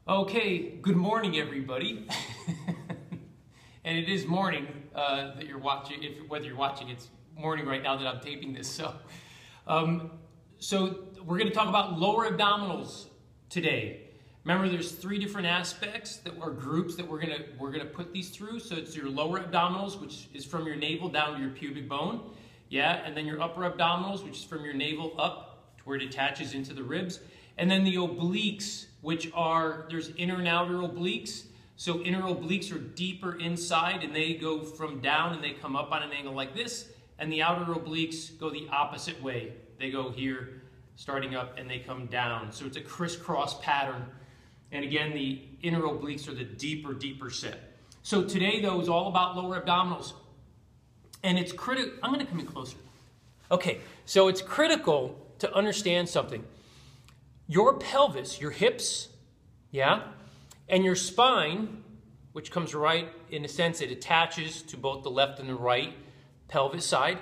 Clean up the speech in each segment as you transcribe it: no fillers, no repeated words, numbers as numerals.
Okay, good morning, everybody. And it is morning that you're watching. Whether you're watching, it's morning right now that I'm taping this. So we're going to talk about lower abdominals today. Remember, there's three different aspects or groups that we're gonna put these through. So it's your lower abdominals, which is from your navel down to your pubic bone, yeah, and then your upper abdominals, which is from your navel up to where it attaches into the ribs, and then the obliques, which are, there's inner and outer obliques. So inner obliques are deeper inside and they go from down and they come up on an angle like this, and the outer obliques go the opposite way. They go here, starting up, and they come down. So it's a crisscross pattern. And again, the inner obliques are the deeper set. So today, though, is all about lower abdominals. And it's critical. I'm going to come in closer. Okay, so it's critical to understand something. Your pelvis, your hips, yeah, and your spine, which comes right, in a sense, it attaches to both the left and the right pelvis side.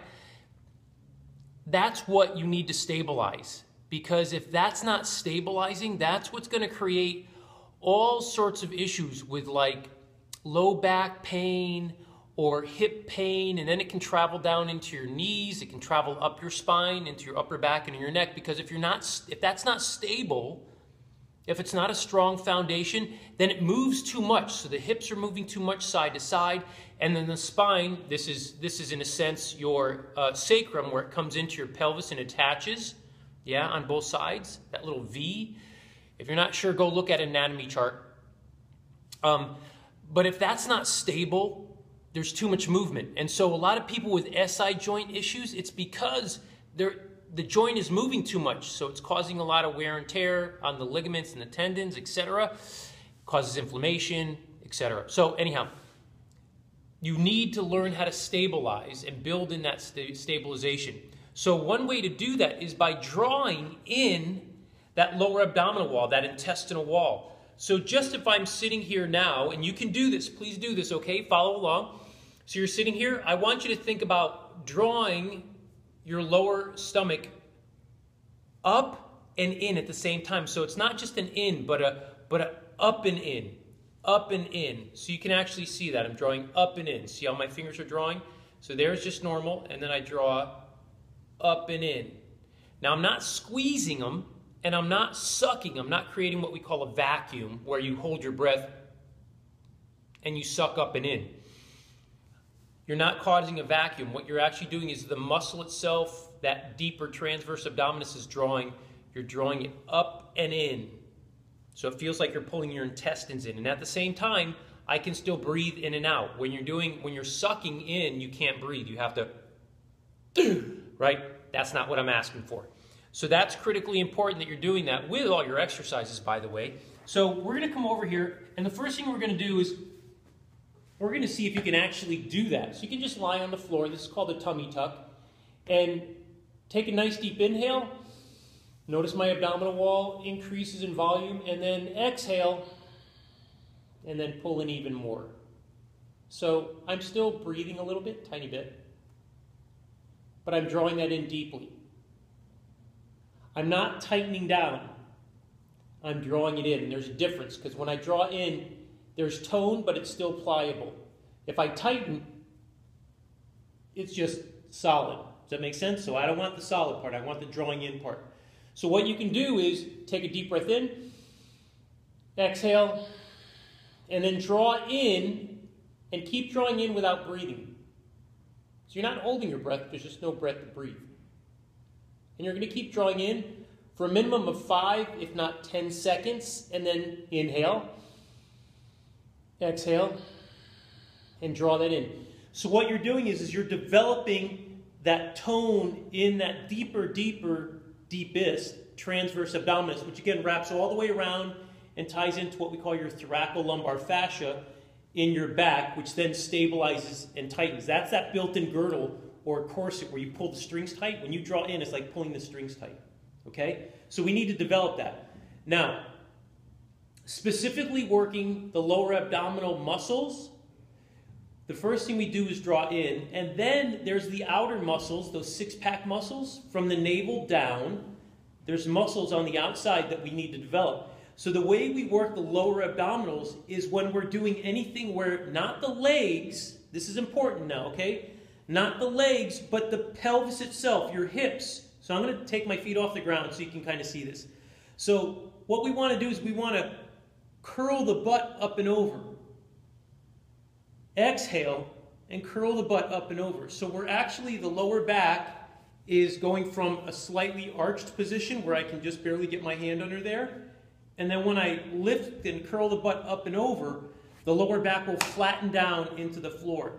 That's what you need to stabilize. Because if that's not stabilizing, that's what's going to create all sorts of issues with like low back pain or hip pain, and then it can travel down into your knees, it can travel up your spine, into your upper back and your neck, because if that's not stable, if it's not a strong foundation, then it moves too much. So the hips are moving too much side to side, and then the spine, this is in a sense your sacrum, where it comes into your pelvis and attaches, yeah, on both sides, that little V. If you're not sure, go look at an anatomy chart. But if that's not stable, there's too much movement. And so a lot of people with SI joint issues, it's because the joint is moving too much. So it's causing a lot of wear and tear on the ligaments and the tendons, etc. Causes inflammation, etc. So anyhow, you need to learn how to stabilize and build in that stabilization. So one way to do that is by drawing in that lower abdominal wall, that intestinal wall. So just if I'm sitting here now, and you can do this, please do this, okay? Follow along. So you're sitting here. I want you to think about drawing your lower stomach up and in at the same time. So it's not just an in, but a up and in, up and in. So you can actually see that. I'm drawing up and in. See how my fingers are drawing? So there's just normal, and then I draw up and in. Now I'm not squeezing them, and I'm not sucking. I'm not creating what we call a vacuum, where you hold your breath and you suck up and in. You're not causing a vacuum. What you're actually doing is the muscle itself, that deeper transverse abdominis is drawing, you're drawing it up and in. So it feels like you're pulling your intestines in. And at the same time, I can still breathe in and out. When you're sucking in, you can't breathe. You have to, right? That's not what I'm asking for. So that's critically important that you're doing that with all your exercises, by the way. So we're going to come over here, and the first thing we're going to do is we're going to see if you can actually do that. So you can just lie on the floor. This is called a tummy tuck. And take a nice deep inhale. Notice my abdominal wall increases in volume. And then exhale, and then pull in even more. So I'm still breathing a little bit, tiny bit. But I'm drawing that in deeply. I'm not tightening down. I'm drawing it in. And there's a difference, because when I draw in, there's tone, but it's still pliable. If I tighten, it's just solid. Does that make sense? So I don't want the solid part. I want the drawing in part. So what you can do is take a deep breath in, exhale, and then draw in, and keep drawing in without breathing. So you're not holding your breath. There's just no breath to breathe. And you're going to keep drawing in for a minimum of 5, if not 10 seconds, and then inhale, exhale, and draw that in. So what you're doing is you're developing that tone in that deepest transverse abdominis, which again wraps all the way around and ties into what we call your thoracolumbar fascia in your back, which then stabilizes and tightens. That's that built-in girdle or corset where you pull the strings tight. When you draw in, it's like pulling the strings tight. Okay? So we need to develop that. Now, specifically working the lower abdominal muscles, the first thing we do is draw in, and then there's the outer muscles, those six-pack muscles from the navel down. There's muscles on the outside that we need to develop. So the way we work the lower abdominals is when we're doing anything where not the legs, this is important now, okay? Not the legs, but the pelvis itself, your hips. So I'm going to take my feet off the ground so you can kind of see this. So what we want to do is we want to curl the butt up and over. Exhale and curl the butt up and over. So we're actually, the lower back is going from a slightly arched position where I can just barely get my hand under there. And then when I lift and curl the butt up and over, the lower back will flatten down into the floor.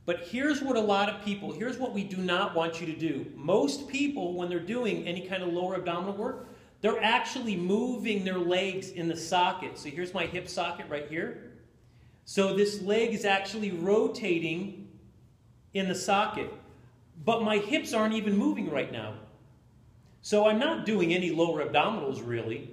But here's what a lot of people, here's what we do not want you to do. Most people, when they're doing any kind of lower abdominal work, they're actually moving their legs in the socket. So here's my hip socket right here. So this leg is actually rotating in the socket. But my hips aren't even moving right now. So I'm not doing any lower abdominals really.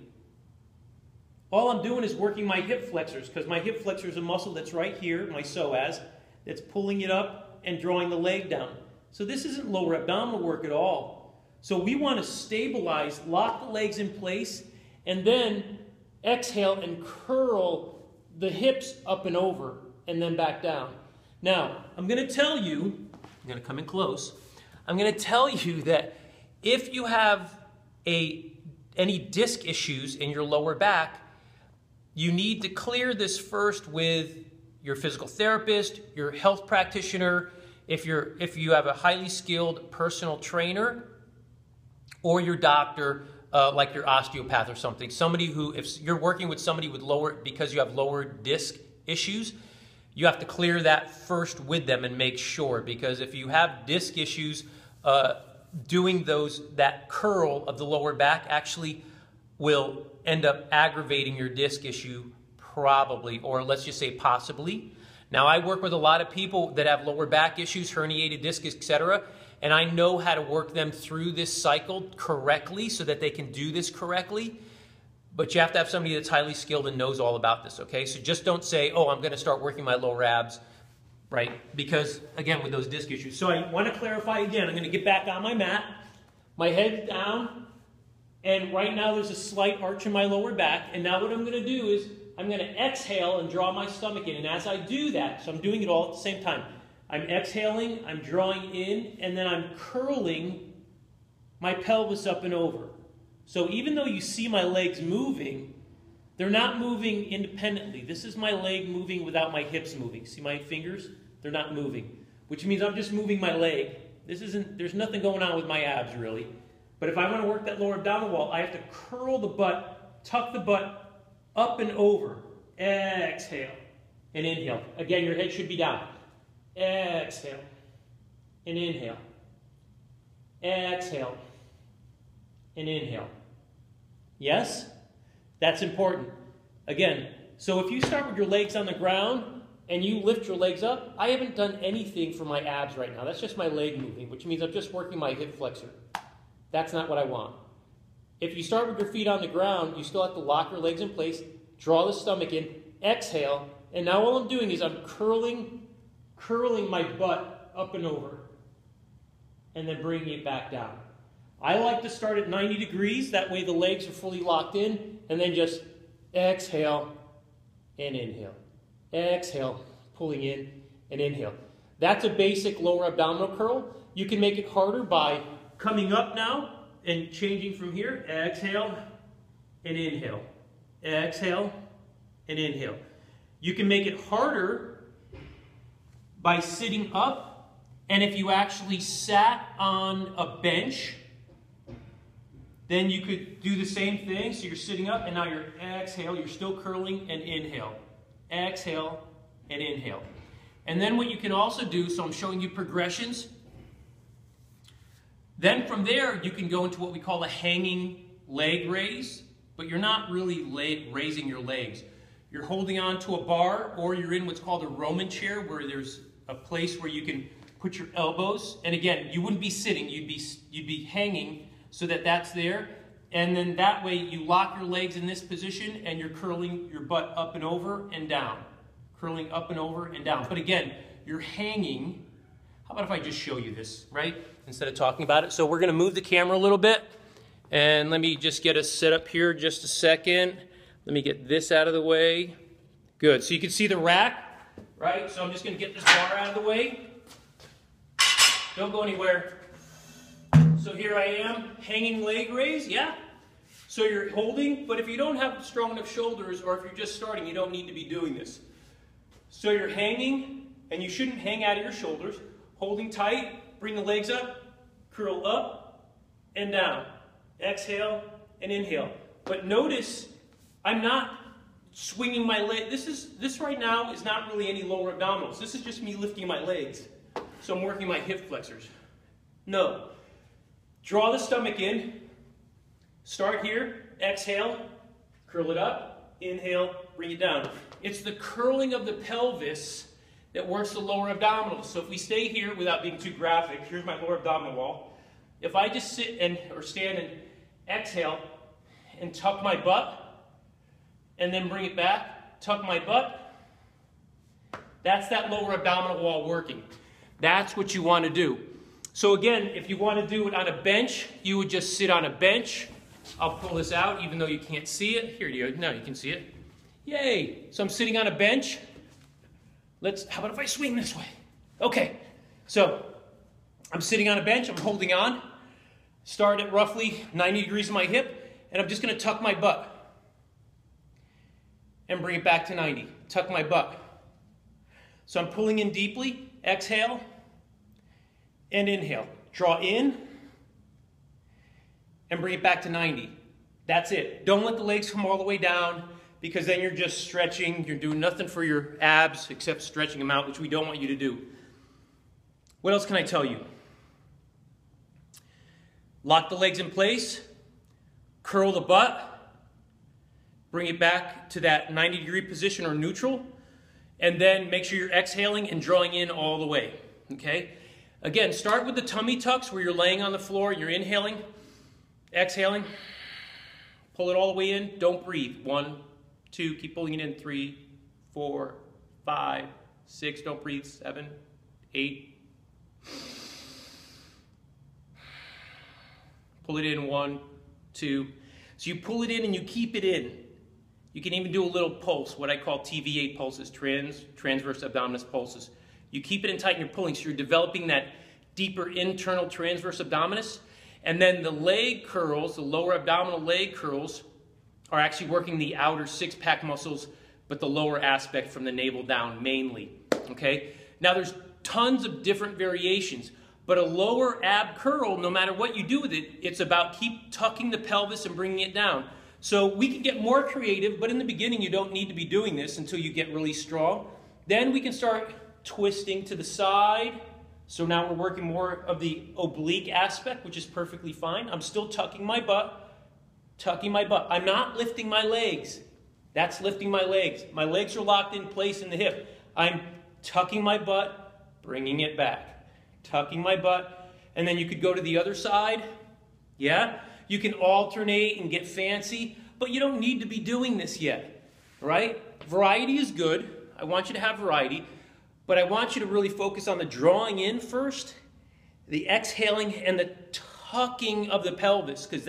All I'm doing is working my hip flexors, because my hip flexor is a muscle that's right here, my psoas, that's pulling it up and drawing the leg down. So this isn't lower abdominal work at all. So we want to stabilize, lock the legs in place, and then exhale and curl the hips up and over, and then back down. Now, I'm going to tell you, I'm going to come in close, I'm going to tell you that if you have any disc issues in your lower back, you need to clear this first with your physical therapist, your health practitioner, if you have a highly skilled personal trainer, or your doctor, like your osteopath or something. Somebody who, if you're working with somebody with lower, because you have lower disc issues, you have to clear that first with them and make sure, because if you have disc issues, doing that curl of the lower back actually will end up aggravating your disc issue probably, or let's just say possibly. Now I work with a lot of people that have lower back issues, herniated disc, etc., and I know how to work them through this cycle correctly so that they can do this correctly. But you have to have somebody that's highly skilled and knows all about this, okay? So just don't say, oh, I'm going to start working my lower abs, right? Because, again, with those disc issues. So I want to clarify again. I'm going to get back on my mat. My head's down. And right now there's a slight arch in my lower back. And now what I'm going to do is I'm going to exhale and draw my stomach in. And as I do that, so I'm doing it all at the same time. I'm exhaling, I'm drawing in, and then I'm curling my pelvis up and over. So even though you see my legs moving, they're not moving independently. This is my leg moving without my hips moving. See my fingers? They're not moving, which means I'm just moving my leg. There's nothing going on with my abs really. But if I want to work that lower abdominal wall, I have to curl the butt, tuck the butt up and over. Exhale and inhale. Again, your head should be down. Exhale and inhale. Exhale and inhale. Yes? That's important. Again, so if you start with your legs on the ground and you lift your legs up, I haven't done anything for my abs right now. That's just my leg moving, which means I'm just working my hip flexor. That's not what I want. If you start with your feet on the ground, you still have to lock your legs in place, draw the stomach in, exhale, and now all I'm doing is I'm curling my butt up and over, and then bringing it back down. I like to start at 90 degrees, that way the legs are fully locked in, and then just exhale and inhale. Exhale, pulling in and inhale. That's a basic lower abdominal curl. You can make it harder by coming up now and changing from here. Exhale and inhale. Exhale and inhale. You can make it harder by sitting up, and if you actually sat on a bench, then you could do the same thing. So you're sitting up, and now you're exhale, you're still curling, and inhale. Exhale and inhale. And then what you can also do, so I'm showing you progressions. Then from there, you can go into what we call a hanging leg raise, but you're not really raising your legs. You're holding on to a bar, or you're in what's called a Roman chair, where there's a place where you can put your elbows. And again, you wouldn't be sitting, you'd be hanging so that that's there. And then that way you lock your legs in this position and you're curling your butt up and over and down. Curling up and over and down. But again, you're hanging. How about if I just show you this, right? Instead of talking about it. So we're going to move the camera a little bit. And let me just get us set up here just a second. Let me get this out of the way. Good. So you can see the rack, right? So I'm just going to get this bar out of the way. Don't go anywhere. So here I am, hanging leg raise, yeah? So you're holding, but if you don't have strong enough shoulders, or if you're just starting, you don't need to be doing this. So you're hanging, and you shouldn't hang out of your shoulders. Holding tight, bring the legs up, curl up and down. Exhale and inhale. But notice, I'm not swinging my leg. This right now is not really any lower abdominals. This is just me lifting my legs. So I'm working my hip flexors. No. Draw the stomach in. Start here. Exhale. Curl it up. Inhale. Bring it down. It's the curling of the pelvis that works the lower abdominals. So if we stay here without being too graphic, here's my lower abdominal wall. If I just sit or stand and exhale and tuck my butt and then bring it back, tuck my butt, that's that lower abdominal wall working. That's what you want to do. So again, if you want to do it on a bench, you would just sit on a bench. I'll pull this out even though you can't see it. Here you go. Now you can see it. Yay! So I'm sitting on a bench. How about if I swing this way? Okay. So I'm sitting on a bench. I'm holding on. Start at roughly 90 degrees of my hip. And I'm just going to tuck my butt. And bring it back to 90. Tuck my butt. So I'm pulling in deeply. Exhale. And inhale. Draw in. And bring it back to 90. That's it. Don't let the legs come all the way down, because then you're just stretching. You're doing nothing for your abs except stretching them out, which we don't want you to do. What else can I tell you? Lock the legs in place. Curl the butt. Bring it back to that 90-degree position or neutral. And then make sure you're exhaling and drawing in all the way. Okay? Again, start with the tummy tucks where you're laying on the floor and you're inhaling. Exhaling. Pull it all the way in. Don't breathe. 1, 2. Keep pulling it in. 3, 4, 5, 6. Don't breathe. 7, 8. Pull it in. 1, 2. So you pull it in and you keep it in. You can even do a little pulse, what I call TVA pulses, transverse abdominis pulses. You keep it in tight and you're pulling, so you're developing that deeper internal transverse abdominis. And then the leg curls, the lower abdominal leg curls, are actually working the outer six-pack muscles, but the lower aspect from the navel down mainly. Okay? Now there's tons of different variations, but a lower ab curl, no matter what you do with it, it's about keep tucking the pelvis and bringing it down. So we can get more creative, but in the beginning you don't need to be doing this until you get really strong. Then we can start twisting to the side. So now we're working more of the oblique aspect, which is perfectly fine. I'm still tucking my butt, tucking my butt. I'm not lifting my legs. That's lifting my legs. My legs are locked in place in the hip. I'm tucking my butt, bringing it back. Tucking my butt. And then you could go to the other side. Yeah? You can alternate and get fancy, but you don't need to be doing this yet, right? Variety is good. I want you to have variety. But I want you to really focus on the drawing in first, the exhaling, and the tucking of the pelvis, because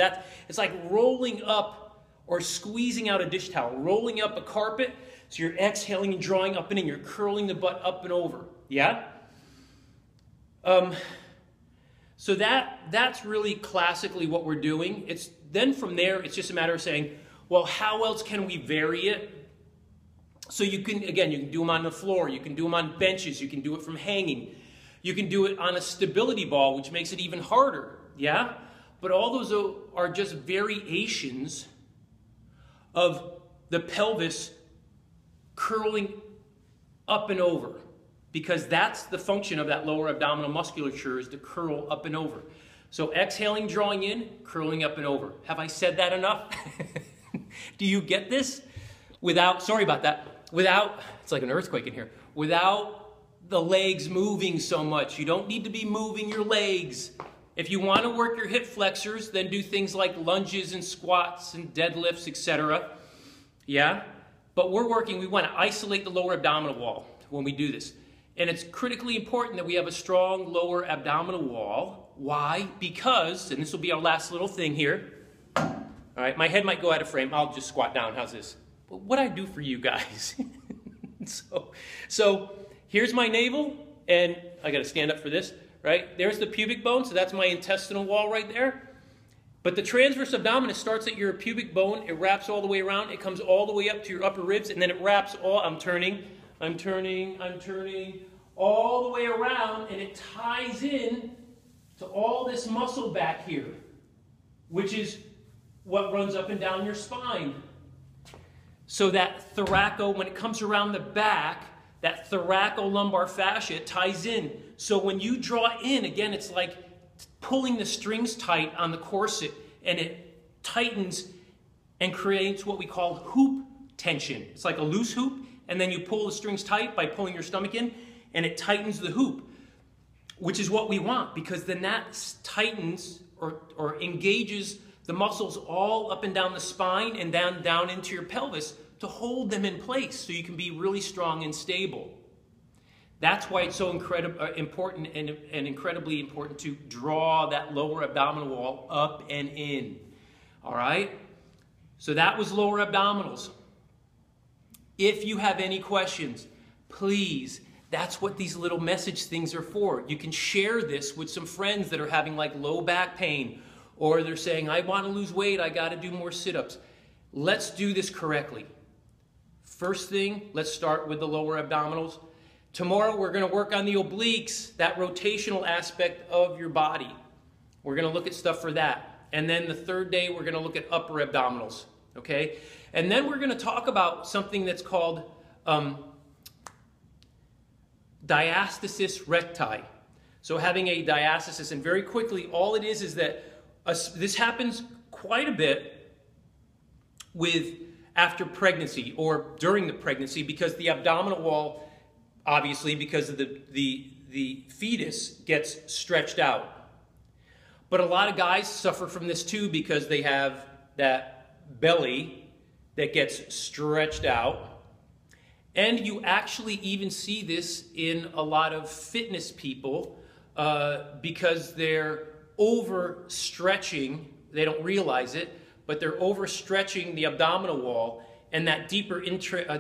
it's like rolling up or squeezing out a dish towel, rolling up a carpet. So you're exhaling and drawing up and in. You're curling the butt up and over. Yeah? So that's really classically what we're doing. Then from there, it's just a matter of saying, well, how else can we vary it? So you can do them on the floor, you can do them on benches, you can do it from hanging. You can do it on a stability ball, which makes it even harder, yeah? But all those are just variations of the pelvis curling up and over, because that's the function of that lower abdominal musculature, is to curl up and over. So exhaling, drawing in, curling up and over. Have I said that enough? Do you get this? Sorry about that. It's like an earthquake in here, without the legs moving so much. You don't need to be moving your legs. If you want to work your hip flexors, then do things like lunges and squats and deadlifts, etc. Yeah? But we want to isolate the lower abdominal wall when we do this. And it's critically important that we have a strong lower abdominal wall. Why? Because, and this will be our last little thing here. All right, my head might go out of frame. I'll just squat down. How's this? what I do for you guys. So here's my navel, and I got to stand up for this, right? There's the pubic bone, so that's my intestinal wall right there. But the transverse abdominis starts at your pubic bone, it wraps all the way around, it comes all the way up to your upper ribs, and then it wraps all, I'm turning, all the way around, and it ties in to all this muscle back here, which is what runs up and down your spine. So that when it comes around the back, that thoracolumbar fascia ties in. So when you draw in, again, it's like pulling the strings tight on the corset, and it tightens and creates what we call hoop tension. It's like a loose hoop, and then you pull the strings tight by pulling your stomach in, and it tightens the hoop, which is what we want, because then that tightens or engages the muscles all up and down the spine and down into your pelvis to hold them in place so you can be really strong and stable. That's why it's so important and incredibly important to draw that lower abdominal wall up and in. All right? So that was lower abdominals. If you have any questions, please, that's what these little message things are for. You can share this with some friends that are having like low back pain, or they're saying, I want to lose weight, I got to do more sit-ups. Let's do this correctly. First thing, let's start with the lower abdominals. Tomorrow we're going to work on the obliques, that rotational aspect of your body. We're going to look at stuff for that. And then the third day we're going to look at upper abdominals. Okay? And then we're going to talk about something that's called diastasis recti. So having a diastasis, and very quickly, all it is that this happens quite a bit after pregnancy or during the pregnancy, because the abdominal wall, obviously because of the fetus, gets stretched out. But a lot of guys suffer from this too, because they have that belly that gets stretched out. And you actually even see this in a lot of fitness people because they're overstretching. They don't realize it, but they're overstretching the abdominal wall, and that deeper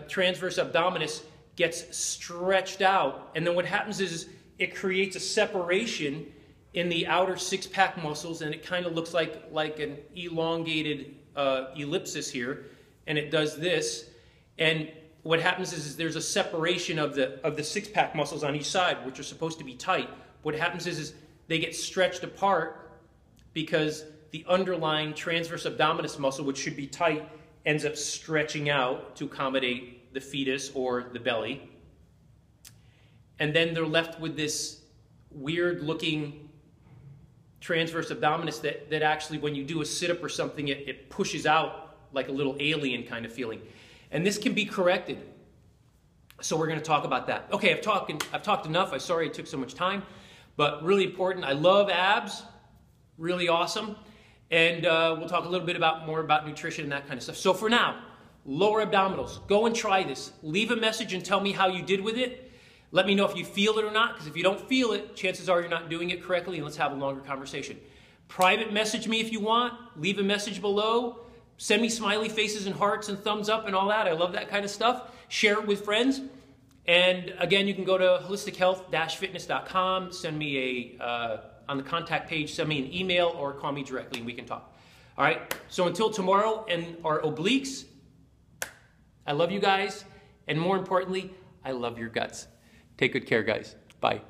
transverse abdominis gets stretched out. And then what happens is it creates a separation in the outer six-pack muscles, and it kind of looks like an elongated ellipsis here, and it does this. And what happens is there's a separation of the six-pack muscles on each side, which are supposed to be tight. What happens is they get stretched apart because the underlying transverse abdominis muscle, which should be tight, ends up stretching out to accommodate the fetus or the belly. And then they're left with this weird-looking transverse abdominis that actually, when you do a sit-up or something, it pushes out like a little alien kind of feeling. And this can be corrected. So we're going to talk about that. Okay, I've talked enough. I'm sorry it took so much time, but really important. I love abs. Really awesome. And we'll talk a little bit more about nutrition and that kind of stuff. So for now, lower abdominals. Go and try this. Leave a message and tell me how you did with it. Let me know if you feel it or not, because if you don't feel it, chances are you're not doing it correctly, and let's have a longer conversation. Private message me if you want. Leave a message below. Send me smiley faces and hearts and thumbs up and all that. I love that kind of stuff. Share it with friends. And again, you can go to holistichealth-fitness.com. Send me on the contact page, send me an email or call me directly and we can talk. All right? So until tomorrow and our obliques, I love you guys. And more importantly, I love your guts. Take good care, guys. Bye.